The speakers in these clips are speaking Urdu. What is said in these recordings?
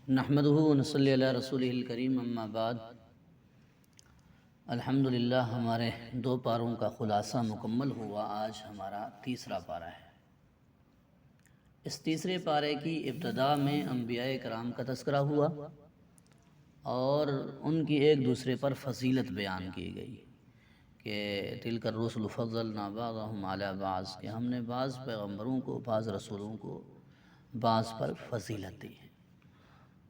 نحمدہ ونصلی علی رسولہ الکریم اما بعد۔ الحمدللہ ہمارے 2 پاروں کا خلاصہ مکمل ہوا۔ آج ہمارا تیسرا پارہ ہے۔ اس تیسرے پارے کی ابتدا میں انبیاء کرام کا تذکرہ ہوا اور ان کی ایک دوسرے پر فضیلت بیان کی گئی کہ تلک الرسل فضلنا بعضهم علی بعض، کہ ہم نے بعض پیغمبروں کو، بعض رسولوں کو بعض پر فضیلت دی ہے۔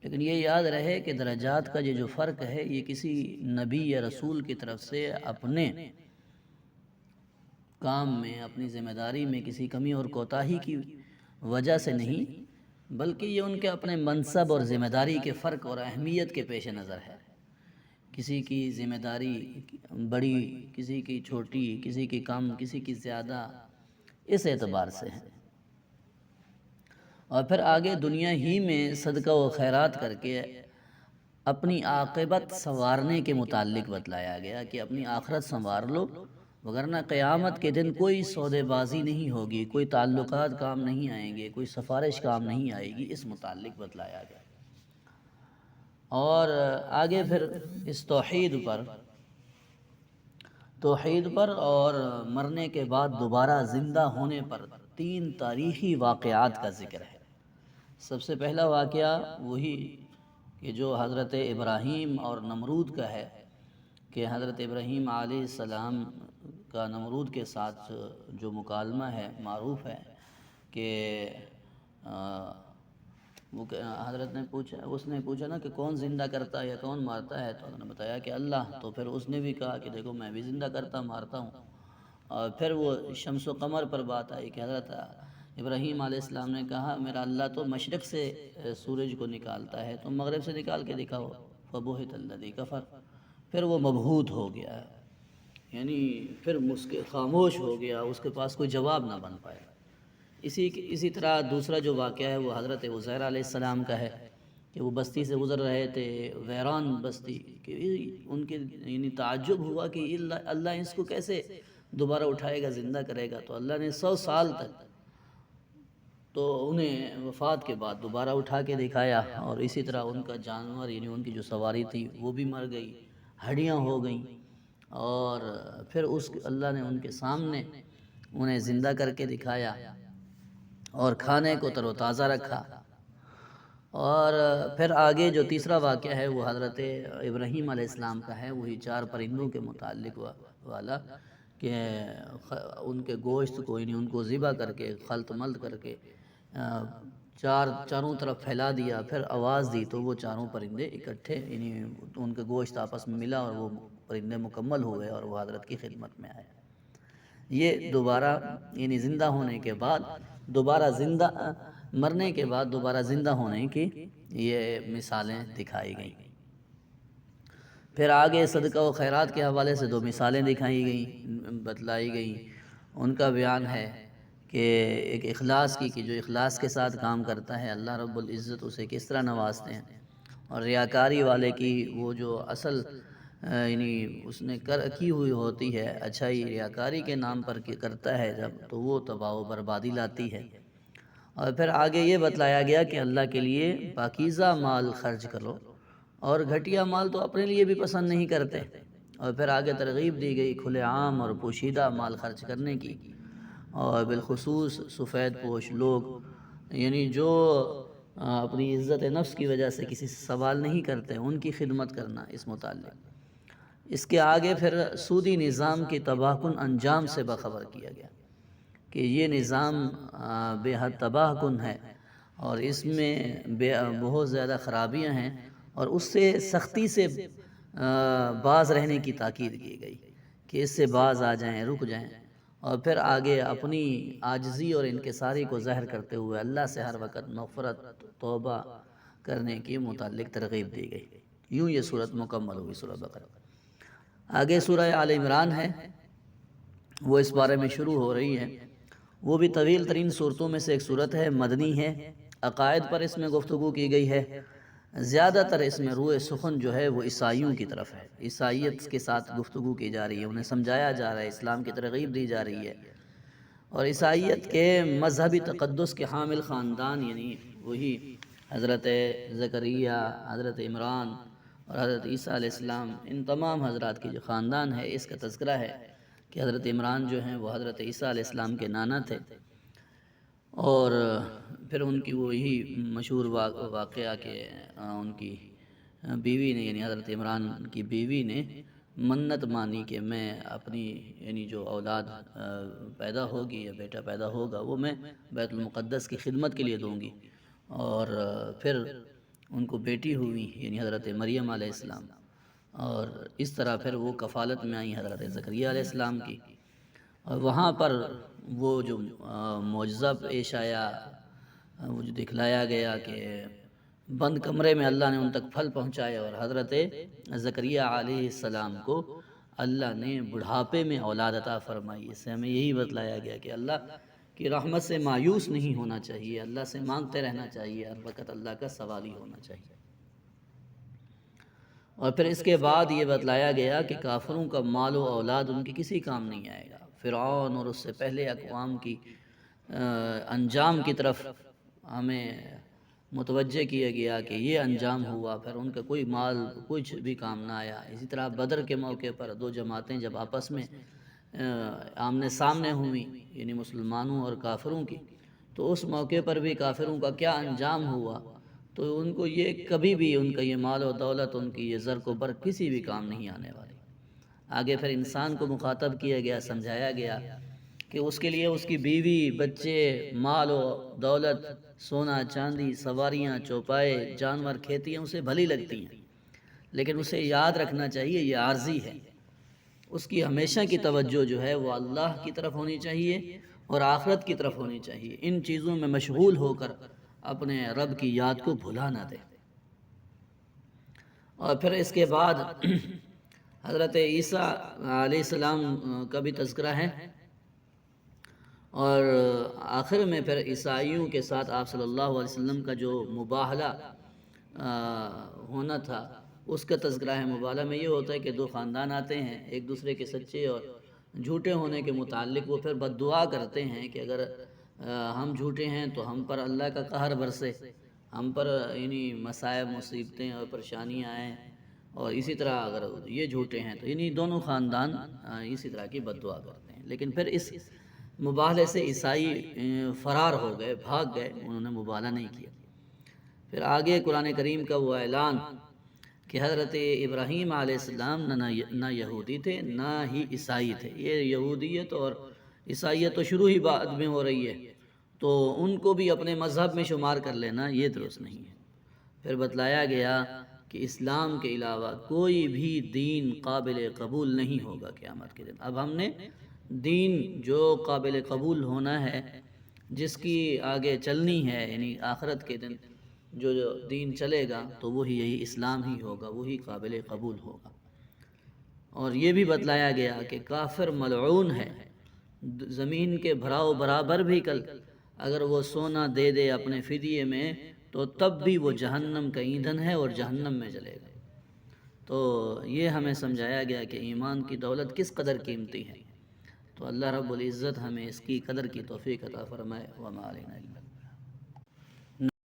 لیکن یہ یاد رہے کہ درجات کا یہ جو فرق ہے یہ کسی نبی یا رسول کی طرف سے اپنے کام میں، اپنی ذمہ داری میں کسی کمی اور کوتاہی کی وجہ سے نہیں، بلکہ یہ ان کے اپنے منصب اور ذمہ داری کے فرق اور اہمیت کے پیش نظر ہے۔ کسی کی ذمہ داری بڑی، کسی کی چھوٹی، کسی کی کم، کسی کی زیادہ، اس اعتبار سے ہے۔ اور پھر آگے دنیا ہی میں صدقہ و خیرات کر کے اپنی عاقبت سنوارنے کے متعلق بتلایا گیا کہ اپنی آخرت سنوار لو، وگرنہ قیامت کے دن کوئی سودے بازی نہیں ہوگی، کوئی تعلقات کام نہیں آئیں گے، کوئی سفارش کام نہیں آئے گی، اس متعلق بتلایا گیا۔ اور آگے پھر اس توحید پر اور مرنے کے بعد دوبارہ زندہ ہونے پر 3 تاریخی واقعات کا ذکر ہے۔ سب سے پہلا واقعہ وہی کہ جو حضرت ابراہیم اور نمرود کا ہے، کہ حضرت ابراہیم علیہ السلام کا نمرود کے ساتھ جو مکالمہ ہے معروف ہے کہ حضرت نے پوچھا، اس نے پوچھا نا کہ کون زندہ کرتا ہے یا کون مارتا ہے، تو انہوں نے بتایا کہ اللہ۔ تو پھر اس نے بھی کہا کہ دیکھو میں بھی زندہ کرتا مارتا ہوں۔ اور پھر وہ شمس و قمر پر بات آئی کہ حضرت ابراہیم علیہ السلام نے کہا میرا اللہ تو مشرق سے سورج کو نکالتا ہے، تم مغرب سے نکال کے دکھاؤ۔ فبہت الذی کفر، پھر وہ مبہوت ہو گیا، یعنی پھر خاموش ہو گیا، اس کے پاس کوئی جواب نہ بن پایا۔ اسی طرح دوسرا جو واقعہ ہے وہ حضرت عزیر علیہ السلام کا ہے کہ وہ بستی سے گزر رہے تھے، ویران بستی، کہ ان کے یعنی تعجب ہوا کہ اللہ اس کو کیسے دوبارہ اٹھائے گا، زندہ کرے گا۔ تو اللہ نے 100 سال تک تو انہیں وفات کے بعد دوبارہ اٹھا کے دکھایا، اور اسی طرح ان کا جانور یعنی ان کی جو سواری تھی وہ بھی مر گئی، ہڈیاں ہو گئیں، اور پھر اللہ نے ان کے سامنے انہیں زندہ کر کے دکھایا اور کھانے کو تر و تازہ رکھا۔ اور پھر آگے جو تیسرا واقعہ ہے وہ حضرت ابراہیم علیہ السلام کا ہے، وہی 4 پرندوں کے متعلق والا کہ ان کے گوشت کو یعنی ان کو ذبح کر کے خلط ملط کر کے چاروں طرف پھیلا دیا، پھر آواز دی تو وہ 4 پرندے اکٹھے یعنی ان کے گوشت آپس میں ملا اور وہ پرندے مکمل ہوئے اور وہ حضرت کی خدمت میں آئے۔ یہ دوبارہ یعنی زندہ ہونے کے بعد دوبارہ زندہ، مرنے کے بعد دوبارہ زندہ ہونے کی یہ مثالیں دکھائی گئیں۔ پھر آگے صدقہ و خیرات کے حوالے سے 2 مثالیں دکھائی گئیں، بتلائی گئیں۔ ان کا بیان ہے کہ ایک اخلاص کی، کہ جو اخلاص کے ساتھ کام کرتا ہے اللہ رب العزت اسے کس طرح نوازتے ہیں، اور ریاکاری والے کی وہ جو اصل یعنی اس نے کی ہوئی ہوتی ہے اچھائی، ریاکاری کے نام پر کرتا ہے جب، تو وہ تباہ و بربادی لاتی ہے۔ اور پھر آگے یہ بتلایا گیا کہ اللہ کے لیے پاکیزہ مال خرچ کرو، اور گھٹیا مال تو اپنے لیے بھی پسند نہیں کرتے۔ اور پھر آگے ترغیب دی گئی کھلے عام اور پوشیدہ مال خرچ کرنے کی، اور بالخصوص سفید پوش لوگ یعنی جو اپنی عزت نفس کی وجہ سے کسی سے سوال نہیں کرتے، ان کی خدمت کرنا اس متعلق۔ اس کے آگے پھر سودی نظام کی تباہ کن انجام سے باخبر کیا گیا کہ یہ نظام بے حد تباہ کن ہے اور اس میں بہت زیادہ خرابیاں ہیں، اور اس سے سختی سے باز رہنے کی تاکید کی گئی کہ اس سے باز آ جائیں، رک جائیں۔ اور پھر آگے اپنی عاجزی اور انکساری کو ظاہر کرتے ہوئے اللہ سے ہر وقت مغفرت، توبہ کرنے کی متعلق ترغیب دی گئی۔ یوں یہ صورت مکمل ہوئی، سورہ بقرہ۔ آگے سورہ آل عمران ہے، وہ اس بارے میں شروع ہو رہی ہے۔ وہ بھی طویل ترین صورتوں میں سے ایک صورت ہے، مدنی ہے۔ عقائد پر اس میں گفتگو کی گئی ہے۔ زیادہ تر اس میں روئے سخن جو ہے وہ عیسائیوں کی طرف ہے، عیسائیت کے ساتھ گفتگو کی جا رہی ہے، انہیں سمجھایا جا رہا ہے، اسلام کی ترغیب دی جا رہی ہے۔ اور عیسائیت کے مذہبی تقدس کے حامل خاندان یعنی وہی حضرت زکریا، حضرت عمران اور حضرت عیسیٰ علیہ السلام، ان تمام حضرات کی جو خاندان ہے اس کا تذکرہ ہے کہ حضرت عمران جو ہیں وہ حضرت عیسیٰ علیہ السلام کے نانا تھے، اور پھر ان کی وہی مشہور واقعہ کہ ان کی بیوی نے، یعنی حضرت عمران کی بیوی نے منت مانی کہ میں اپنی یعنی جو اولاد پیدا ہوگی یا بیٹا پیدا ہوگا وہ میں بیت المقدس کی خدمت کے لیے دوں گی، اور پھر ان کو بیٹی ہوئی یعنی حضرت مریم علیہ السلام، اور اس طرح پھر وہ کفالت میں آئیں حضرت زکریا علیہ السلام کی، اور وہاں پر وہ جو معجزہ پیش آیا، وہ جو دکھلایا گیا کہ بند کمرے میں اللہ نے ان تک پھل پہنچائے، اور حضرت زکریا علیہ السلام کو اللہ نے بڑھاپے میں اولاد عطا فرمائی۔ اس سے ہمیں یہی بتلایا گیا کہ اللہ کی رحمت سے مایوس نہیں ہونا چاہیے، اللہ سے مانگتے رہنا چاہیے، ہر وقت اللہ کا سوالی ہونا چاہیے۔ اور پھر اس کے بعد یہ بتلایا گیا کہ کافروں کا مال و اولاد ان کی کسی کام نہیں آئے گا۔ فرعون اور اس سے پہلے اقوام کی انجام کی طرف ہمیں متوجہ کیا گیا کہ یہ انجام ہوا، پھر ان کا کوئی مال کچھ بھی کام نہ آیا۔ اسی طرح بدر کے موقع پر دو جماعتیں جب آپس میں آمنے سامنے ہوئیں، یعنی مسلمانوں اور کافروں کی، تو اس موقع پر بھی کافروں کا کیا انجام ہوا، تو ان کو یہ کبھی بھی ان کا یہ مال و دولت، ان کی یہ زر و بر کسی بھی کام نہیں آنے والی۔ آگے پھر انسان کو مخاطب کیا گیا، سمجھایا گیا کہ اس کے لیے اس کی بیوی، بچے، مال و دولت، سونا چاندی، سواریاں، چوپائے، جانور، کھیتیاں اسے بھلی لگتی ہیں، لیکن اسے یاد رکھنا چاہیے یہ عارضی ہے۔ اس کی ہمیشہ کی توجہ جو ہے وہ اللہ کی طرف ہونی چاہیے اور آخرت کی طرف ہونی چاہیے۔ ان چیزوں میں مشغول ہو کر اپنے رب کی یاد کو بھلا نہ دے۔ اور پھر اس کے بعد حضرت عیسیٰ علیہ السلام کا بھی تذکرہ ہے، اور آخر میں پھر عیسائیوں کے ساتھ آپ صلی اللہ علیہ وسلم کا جو مباہلہ ہونا تھا اس کا تذکرہ ہے۔ مباہلہ میں یہ ہوتا ہے کہ دو خاندان آتے ہیں، ایک دوسرے کے سچے اور جھوٹے ہونے کے متعلق وہ پھر بد دعا کرتے ہیں کہ اگر ہم جھوٹے ہیں تو ہم پر اللہ کا قہر برسے، ہم پر یعنی مصائب، مصیبتیں اور پریشانیاں آئیں، اور اسی طرح اگر یہ جھوٹے ہیں تو یعنی دونوں خاندان اسی طرح کی بد دعا کرتے ہیں۔ لیکن پھر اس مباہلے سے عیسائی فرار ہو گئے، بھاگ گئے، انہوں نے مباہلہ نہیں کیا۔ پھر آگے قرآن کریم کا وہ اعلان کہ حضرت ابراہیم علیہ السلام نہ یہودی تھے نہ ہی عیسائی تھے۔ یہ یہودیت اور عیسائیت تو شروع ہی بعد میں ہو رہی ہے، تو ان کو بھی اپنے مذہب میں شمار کر لینا یہ درست نہیں ہے۔ پھر بتلایا گیا کہ اسلام کے علاوہ کوئی بھی دین قابل قبول نہیں ہوگا قیامت کے دن۔ اب ہم نے دین جو قابل قبول ہونا ہے، جس کی آگے چلنی ہے، یعنی آخرت کے دن جو دین چلے گا تو وہی یہی اسلام ہی ہوگا، وہی قابل قبول ہوگا۔ اور یہ بھی بتلایا گیا کہ کافر ملعون ہے، زمین کے بھراؤ برابر بھی کل اگر وہ سونا دے دے اپنے فدیے میں تو تب بھی وہ جہنم کا ایندھن ہے اور جہنم میں جلے گا۔ تو یہ ہمیں سمجھایا گیا کہ ایمان کی دولت کس قدر قیمتی ہے۔ تو اللہ رب العزت ہمیں اس کی قدر کی توفیق عطا فرمائے۔ وما علینا الا